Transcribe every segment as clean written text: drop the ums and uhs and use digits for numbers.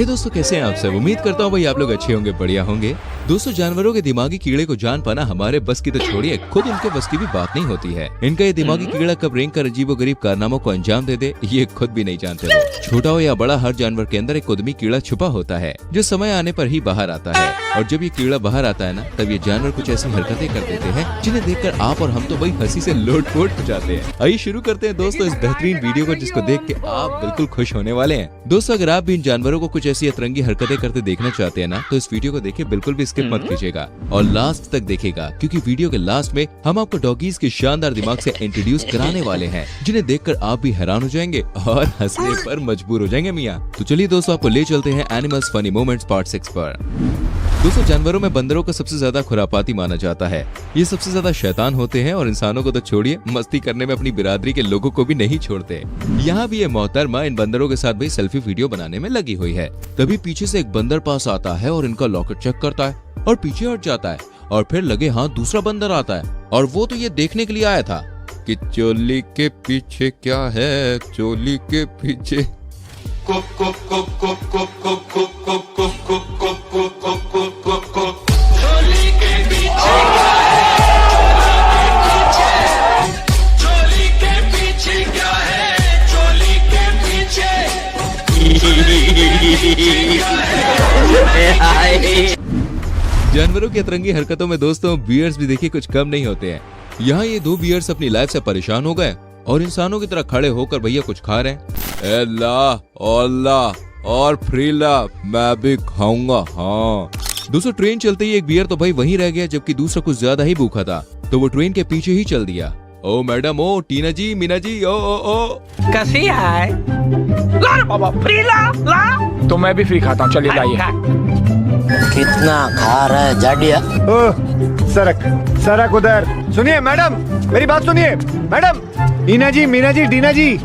हे दोस्तों, कैसे हैं आप सब? उम्मीद करता हूँ भाई आप लोग अच्छे होंगे, बढ़िया होंगे। दोस्तों, जानवरों के दिमागी कीड़े को जान पाना हमारे बस की तो छोड़िए, खुद उनके बस की भी बात नहीं होती है। इनका ये दिमागी कीड़ा कब रेंग कर अजीबोगरीब कारनामों को अंजाम दे दे, ये खुद भी नहीं जानते हो। छोटा हो या बड़ा, हर जानवर के अंदर एक उद्यमी कीड़ा छुपा होता है जो समय आने पर ही बाहर आता है। और जब ये कीड़ा बाहर आता है ना, तब ये जानवर कुछ ऐसी हरकतें कर देते हैं जिन्हें देखकर आप और हम तो भाई हंसी से लोट-पोट हो जाते हैं। आइए शुरू करते हैं दोस्तों इस बेहतरीन वीडियो को, जिसको देख के आप बिल्कुल खुश होने वाले हैं। दोस्तों, अगर आप भी इन जानवरों को कुछ ऐसी अतरंगी हरकतें करते देखना चाहते हैं ना, तो इस वीडियो को देखिए, बिल्कुल भी स्किप मत कीजिएगा और लास्ट तक देखिएगा, क्योंकि वीडियो के लास्ट में हम आपको डॉगीज के शानदार दिमाग से इंट्रोड्यूस कराने वाले हैं, जिन्हें देखकर आप भी हैरान हो जाएंगे और हंसने पर मजबूर हो जाएंगे मियां। तो चलिए दोस्तों, आपको ले चलते हैं एनिमल्स फनी मोमेंट्स पार्ट 6 पर। दोस्तों, जानवरों में बंदरों को सबसे ज्यादा खुरापाती माना जाता है। ये सबसे ज्यादा शैतान होते हैं और इंसानों को तो छोड़िए, मस्ती करने में अपनी बिरादरी के लोगों को भी नहीं छोड़ते। यहाँ भी ये मोहतरमा इन बंदरों के साथ भी सेल्फी वीडियो बनाने में लगी हुई है। तभी पीछे से एक बंदर पास आता है और इनका लॉकेट चेक करता है और पीछे हट जाता है। और फिर लगे हाथ दूसरा बंदर आता है और वो तो ये देखने के लिए आया था कि चोली के पीछे क्या है, चोली के पीछे जानवरों की अतरंगी हरकतों में दोस्तों बियर्स भी देखिए कुछ कम नहीं होते हैं। यहाँ ये दो बियर्स अपनी लाइफ से परेशान हो गए और इंसानों की तरह खड़े होकर भैया कुछ खा रहे हैं। और फ्रीला, मैं भी खाऊंगा। हाँ दोस्तों, ट्रेन चलते ही एक बियर तो भाई वहीं रह गया, जबकि दूसरा कुछ ज्यादा ही भूखा था, तो वो ट्रेन के पीछे ही चल दिया। ओ मैडम, ओ टीना जी, मीना जी, ओ कैसी है? ला रे बाबा, फ्री ला। तो मैं भी फ्री खाता हूँ, चलिए लाइए। कितना खा रहा है जाडिया? सरक उधर। सुनिए मैडम, मेरी बात सुनिए मैडम। मीना जी, डीना जी।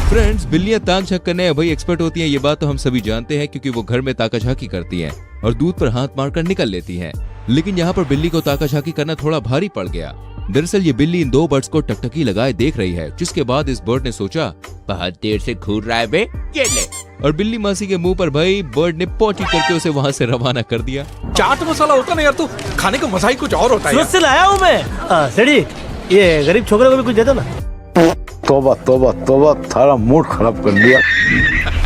फ्रेंड्स, बिल्लियां ताक झांक करने भाई एक्सपर्ट होती हैं, ये बात तो हम सभी जानते हैं, क्योंकि वो घर में ताका झांकी करती हैं और दूध पर हाथ मारकर निकल लेती हैं। लेकिन यहाँ पर बिल्ली को ताका झांकी करना थोड़ा भारी पड़ गया। दरअसल ये बिल्ली इन दो बर्ड्स को टकटकी लगाए देख रही है, जिसके बाद इस बर्ड ने सोचा, बहुत देर से घूर रहा है बे, ये ले। और बिल्ली मासी के मुंह पर भाई बर्ड ने पोटी करके उसे वहाँ से रवाना कर दिया। चाट मसाला होता ना यार, तो खाने का मजा ही कुछ और होता है। सूरत से लाया हूँ मैं। सेठी, ये गरीब छोकरे को भी कुछ दे दो ना। तोबा, थारा मूड खराब कर दिया।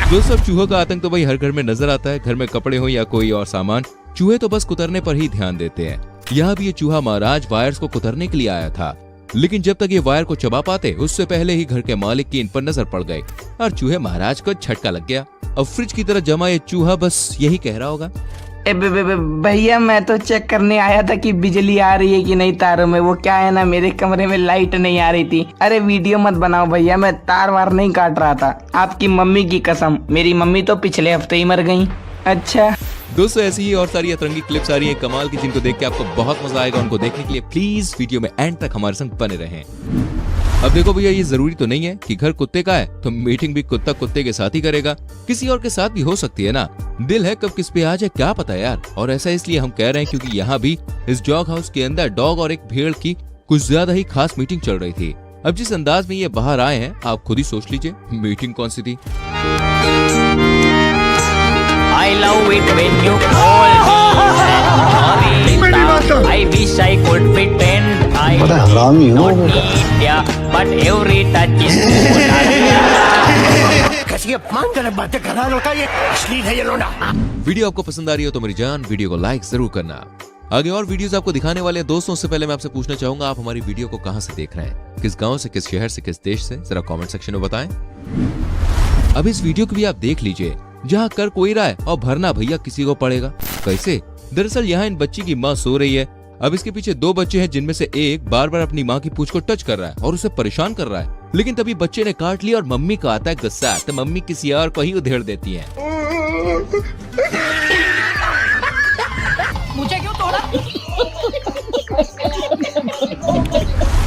दोस्तों, चूहों का आतंक तो भाई हर घर में नजर आता है। घर में कपड़े हो या कोई और सामान, चूहे तो बस कुतरने पर ही ध्यान देते हैं। यहाँ भी ये चूहा महाराज वायर्स को कुतरने के लिए आया था, लेकिन जब तक ये वायर को चबा पाते, उससे पहले ही घर के मालिक की इन पर नजर पड़ गई और चूहे महाराज को झटका लग गया। अब फ्रिज की तरह जमा ये चूहा बस यही कह रहा होगा, भैया मैं तो चेक करने आया था कि बिजली आ रही है कि नहीं तारों में। वो क्या है ना, मेरे कमरे में लाइट नहीं आ रही थी। अरे वीडियो मत बनाओ भैया, मैं तार वार नहीं काट रहा था। आपकी मम्मी की कसम, मेरी मम्मी तो पिछले हफ्ते ही मर गई। अच्छा दोस्तों, ऐसी ही और सारी अतरंगी क्लिप्स आ रही है कमाल की, जिनको देख के आपको बहुत मजा आएगा। उनको देखने के लिए प्लीज वीडियो में एंड तक हमारे संग बने रहें। अब देखो भैया, ये जरूरी तो नहीं है कि घर कुत्ते का है तो मीटिंग भी कुत्ता कुत्ते के साथ ही करेगा, किसी और के साथ भी हो सकती है ना। दिल है कब किस पे आ जाए क्या पता यार। और ऐसा इसलिए हम कह रहे हैं क्योंकि यहाँ भी इस डॉग हाउस के अंदर डॉग और एक भेड़ की कुछ ज्यादा ही खास मीटिंग चल रही थी। अब जिस अंदाज में ये बाहर आए हैं, आप खुद ही सोच लीजिए मीटिंग कौन सी थी। I love it when you call me Marita. I wish I could pretend I don't need ya, but every touch is कैसी अपमानजनक बातें कर रहा है लड़का, ये अश्लील है ये लोना। वीडियो आपको पसंद आ रही हो तो मेरी जान वीडियो को लाइक जरूर करना। आगे और वीडियोस आपको दिखाने वाले हैं दोस्तों। उससे पहले मैं आपसे पूछना चाहूंगा, आप हमारी वीडियो को कहां से देख रहे हैं, किस गांव से, किस शहर से, किस देश से, जरा कमेंट सेक्शन में बताएं। अब इस वीडियो को भी आप देख लीजिए, जहाँ कर कोई रहा है और भरना भैया किसी को पड़ेगा। कैसे? दरअसल यहाँ इन बच्ची की माँ सो रही है। अब इसके पीछे दो बच्चे हैं, जिनमें से एक बार बार अपनी माँ की पूंछ को टच कर रहा है और उसे परेशान कर रहा है। लेकिन तभी बच्चे ने काट लिया और मम्मी का आता है गुस्सा, तो मम्मी किसी और को ही उधेड़ देती है। मुझे क्यों तोड़ा?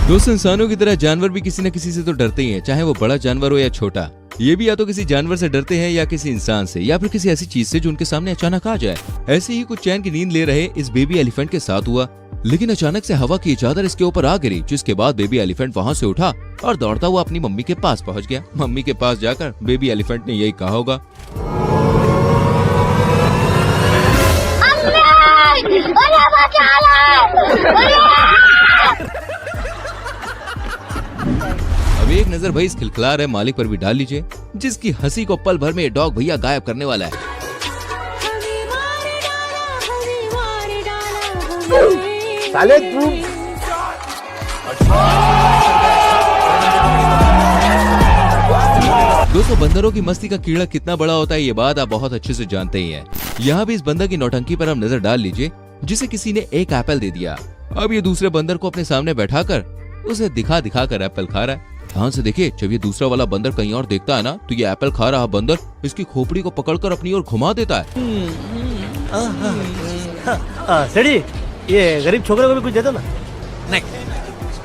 दोस्तों, इंसानों की तरह जानवर भी किसी न किसी से तो डरते ही हैं, चाहे वो बड़ा जानवर हो या छोटा। ये भी या तो किसी जानवर से डरते हैं या किसी इंसान से, या फिर किसी ऐसी चीज से जो उनके सामने अचानक आ जाए। ऐसे ही कुछ चैन की नींद ले रहे इस बेबी एलिफेंट के साथ हुआ, लेकिन अचानक से हवा की चादर इसके ऊपर आ गिरी, जिसके बाद बेबी एलिफेंट वहाँ से उठा और दौड़ता हुआ अपनी मम्मी के पास पहुँच गया। मम्मी के पास जाकर बेबी एलिफेंट ने यही कहा होगा, अब एक नजर भाई इस खिलखिला रहे मालिक पर भी डाल लीजिए, जिसकी हंसी को पल भर में ये डॉग भैया गायब करने वाला है। साले तू दोस्तों बंदरों की मस्ती का कीड़ा कितना बड़ा होता है ये बात आप बहुत अच्छे से जानते ही हैं। यहाँ भी इस बंदर की नौटंकी पर हम नजर डाल लीजिए, जिसे किसी ने एक एप्पल दे दिया। अब ये दूसरे बंदर को अपने सामने बैठाकर उसे दिखा दिखा कर एप्पल खा रहा है। ध्यान से देखिए, जब ये दूसरा वाला बंदर कहीं और देखता है ना, तो ये एप्पल खा रहा बंदर इसकी खोपड़ी को पकड़कर अपनी ओर घुमा देता है। सेठी ये गरीब छोकरे को भी कुछ दे दो ना। नहीं,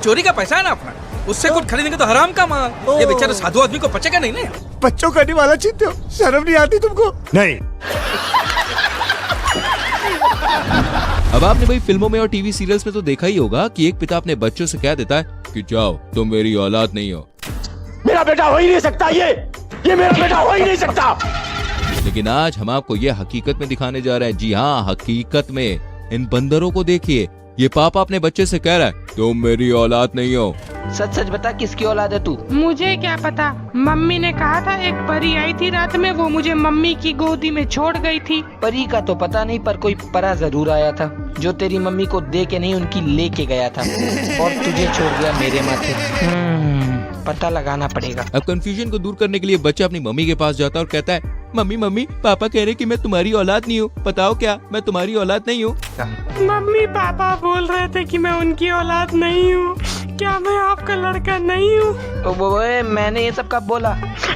चोरी का पैसा है ना अपना, उससे कुछ खरीदेंगे तो हराम का माल। ये बेचारा साधु आदमी को पचेगा नहीं ना। बच्चों करने वाला चिंते हो, शर्म नहीं आती तुमको? नहीं। अब आपने भाई फिल्मों में और टीवी सीरियल्स में तो देखा ही होगा कि एक पिता अपने बच्चों से कह देता है कि जाओ तुम मेरी औलाद नहीं हो। मेरा बेटा हो ही नहीं सकता, ये मेरा बेटा हो ही नहीं सकता। लेकिन आज हम आपको ये हकीकत में दिखाने जा रहे हैं। जी हाँ, हकीकत में। इन बंदरों को देखिए, ये पापा अपने बच्चे से कह रहा है तुम मेरी औलाद नहीं हो। सच सच बता, किसकी औलाद है तू? मुझे क्या पता, मम्मी ने कहा था एक परी आई थी रात में, वो मुझे मम्मी की गोदी में छोड़ गई थी। परी का तो पता नहीं, पर कोई परा जरूर आया था जो तेरी मम्मी को दे के नहीं उनकी लेके गया था और तुझे छोड़ दिया मेरे माथे। पता लगाना पड़ेगा। अब कंफ्यूजन को दूर करने के लिए बच्चा अपनी मम्मी के पास जाता है और कहता है मम्मी मम्मी पापा कह रहे कि मैं तुम्हारी औलाद नहीं हूँ, बताओ क्या मैं तुम्हारी औलाद नहीं हूँ? मम्मी पापा बोल रहे थे कि मैं उनकी औलाद नहीं हूँ, क्या मैं आपका लड़का नहीं हूँ? ओए मैंने ये सब कब बोला?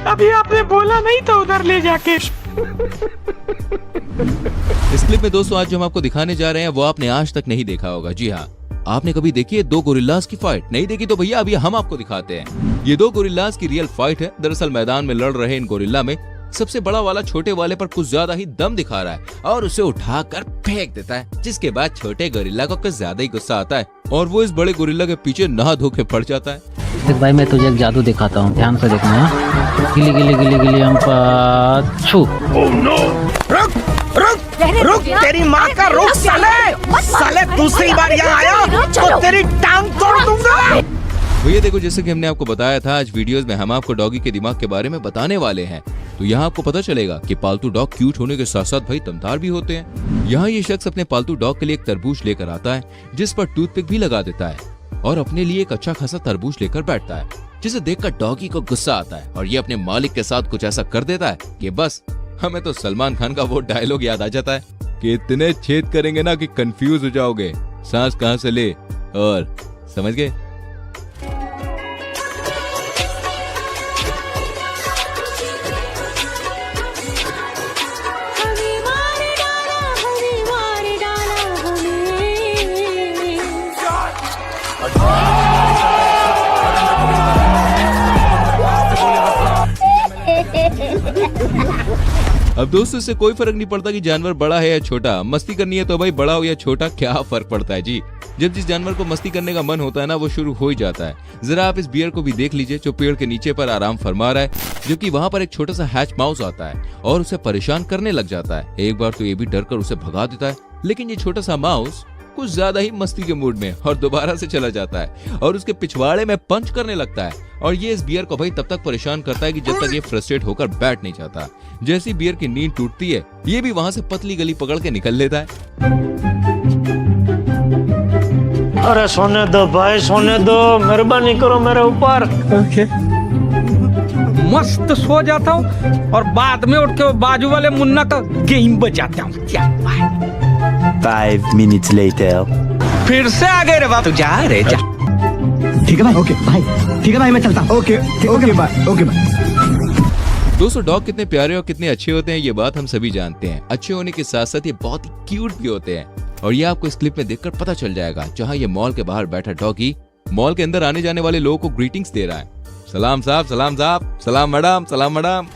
अभी आपने बोला नहीं तो उधर ले जाके। इस क्लिप में दोस्तों आज जो हम आपको दिखाने जा रहे हैं वो आपने आज तक नहीं देखा होगा। जी हाँ, आपने कभी देखी है दो गोरिल्लास की फाइट? नहीं देखी तो भैया अभी हम आपको दिखाते हैं। ये दो गोरिल्लास की रियल फाइट है। दरअसल मैदान में लड़ रहे इन गोरिल्ला में सबसे बड़ा वाला छोटे वाले पर कुछ ज्यादा ही दम दिखा रहा है और उसे उठाकर फेंक देता है, जिसके बाद छोटे गोरिल्ला को कुछ ज्यादा ही गुस्सा आता है और वो इस बड़े गोरिल्ला के पीछे नहा धो के पड़ जाता है। देख भाई मैं तुझे एक जादू दिखाता हूँ, ध्यान से देखना है। गिली गिली गिली गिली हम छू। रुक तेरी माँ का रुक साले दूसरी बार यहाँ आया तो तेरी टांग तोड़ दूंगा। भैया देखो, जैसे कि हमने आपको बताया था, आज वीडियोस में हम आपको डॉगी के दिमाग के बारे में बताने वाले हैं। तो यहाँ आपको पता चलेगा कि पालतू डॉग क्यूट होने के साथ साथ भाई दमदार भी होते हैं। यहाँ ये शख्स अपने पालतू डॉग के लिए एक तरबूज लेकर आता है, जिस पर टूथपिक भी लगा देता है और अपने लिए एक अच्छा खासा तरबूज लेकर बैठता है, जिसे देखकर डॉगी को गुस्सा आता है और ये अपने मालिक के साथ कुछ ऐसा कर देता है कि बस हमें तो सलमान खान का वो डायलॉग याद आ जाता है कि इतने छेद करेंगे ना कि कंफ्यूज हो जाओगे, सांस कहाँ से ले, और समझ गए। अब दोस्तों इससे कोई फर्क नहीं पड़ता कि जानवर बड़ा है या छोटा, मस्ती करनी है तो भाई बड़ा हो या छोटा क्या फर्क पड़ता है जी। जब जिस जानवर को मस्ती करने का मन होता है ना वो शुरू हो ही जाता है। जरा आप इस बियर को भी देख लीजिए जो पेड़ के नीचे पर आराम फरमा रहा है, जबकि वहाँ पर एक छोटा सा हैच माउस आता है और उसे परेशान करने लग जाता है। एक बार तो ये भी डर कर उसे भगा देता है, लेकिन ये छोटा सा माउस कुछ ज्यादा ही मस्ती के मूड में और दोबारा से चला जाता है और उसके पिछवाड़े में पंच करने लगता है। और ये इस बियर को भाई तब तक परेशान करता है कि जब तक ये फ्रस्ट्रेट होकर बैठ नहीं जाता। जैसी बियर की नींद टूटती है ये भी वहाँ से पतली गली पकड़ के निकल लेता है। अरे सोने दो भाई, सोने दो, मेहरबानी करो मेरे ऊपर। मस्त सो जाता हूँ और बाद में उठ के बाजू वाले मुन्ना का गेम बजाता हूँ। 5 minutes later. फिर से आ गए रे बाप, तू जा रे जा। ठीक है भाई, ओके भाई, ठीक है भाई, मैं चलता हूँ। Okay bye, okay bye. दोस्तों डॉग कितने प्यारे और कितने अच्छे होते हैं ये बात हम सभी जानते हैं। अच्छे होने के साथ साथ ये बहुत ही क्यूट भी होते हैं और ये आपको इस क्लिप में देखकर पता चल जाएगा, जहाँ ये मॉल के बाहर बैठा डॉगी मॉल के अंदर आने जाने वाले लोगों को ग्रीटिंग्स दे रहा है। सलाम साहब, सलाम साहब, सलाम मैडम, सलाम मैडम,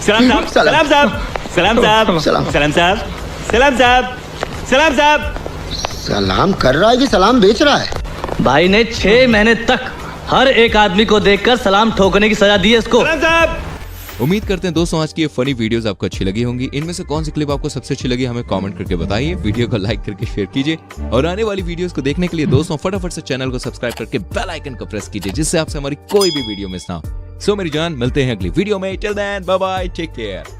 सलाम साहब, सलाम साहब, सलाम साहब, सलाम साहब, सलाम साहब, सलाम साहब। सलाम कर रहा है कि सलाम बेच रहा है? भाई ने 6 महीने तक हर एक आदमी को देखकर सलाम ठोकने की सजा दी है इसको। सलाम साहब, उम्मीद करते हैं दोस्तों आज की ये फनी वीडियोस आपको अच्छी लगी होंगी। इनमें से कौन सी क्लिप आपको सबसे अच्छी लगी हमें कमेंट करके बताइए। वीडियो को लाइक करके शेयर कीजिए और आने वाली वीडियोस को देखने के लिए दोस्तों फटाफट से चैनल को सब्सक्राइब करके बेल आइकन को प्रेस कीजिए, जिससे आपसे हमारी कोई भी वीडियो मिस ना हो। सो मेरी जान, मिलते हैं अगली वीडियो में। Till then bye bye, take care.